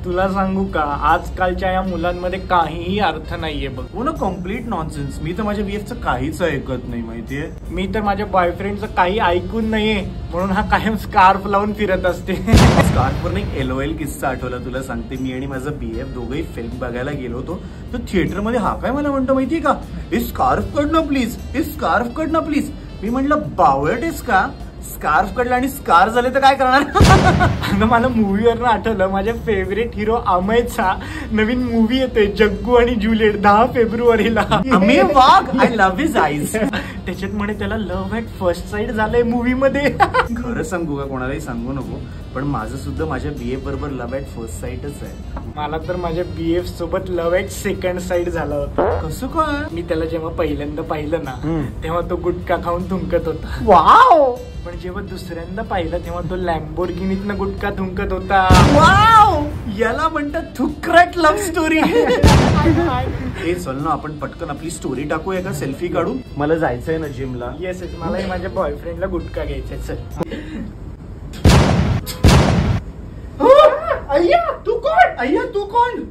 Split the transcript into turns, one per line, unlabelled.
तुला सांगू का, आजकालच्या या मुलांमध्ये काहीही अर्थ नाहीये बघ.
हो ना, कम्प्लीट नॉनसेन्स. मी तर माझ्या बीएफचं काहीच ऐकत नाही माहितीये.
मी तर माझ्या बॉयफ्रेंडचं काही ऐकून नाहीये, म्हणून हा कायम स्कार्फ लावून फिरत असते.
स्कार्फवर एक LOL किस्सा आठवला तुला सांगते. मी आणि माझा BF दोघंही फिल्म बघायला गेलो होतो. तर थिएटरमध्ये हा काय मला म्हणतो माहितीये का, हे स्कार्फ काढ ना प्लीज, हे स्कार्फ काढ ना प्लीज. मी म्हटलं बावळट आहेस का, स्कार्फ काढला आणि स्कार झाले तर काय करणार.
मला मूवीवरनं आठवलं, माझ्या फेवरेट हिरो अमयचा नवीन मूवी येतोय जग्गू आणि ज्युलियट 10 फेब्रुवारीला.
अमेय वाघ, आय लव्ह हिज आईज.
त्याच्यात म्हणे त्याला लव्ह ॲट फर्स्ट साईट झालंय मूवी मध्ये.
खरं सांगू का, कोणालाही सांगू नको, पण माझं सुद्धा माझ्या BF बरोबर लव्ह ॲट फर्स्ट साईटच आहे.
मला तर माझ्या BF सोबत लव्ह ॲट सेकंड साईट झालं होतं.
कसं काय?
मी त्याला जेव्हा पहिल्यांदा पाहिलं ना, तेव्हा तो गुटखा खाऊन थुंकत होता.
वाव.
पण जेव्हा दुसऱ्यांदा पाहिलं तेव्हा तो लॅम्बोर्गिनीतनं गुटखा थुंकत होता.
वाव, याला म्हणतात थुक्रट लव्ह स्टोरी. हे चल ना, आपण पटकन आपली स्टोरी टाकूया का, सेल्फी काढू. मला जायचंय ना जिमला.
येस, मलाही माझ्या बॉयफ्रेंडला गुटखा घ्यायचा. चल.
अय्या तू कोण, अय्या तू कोण.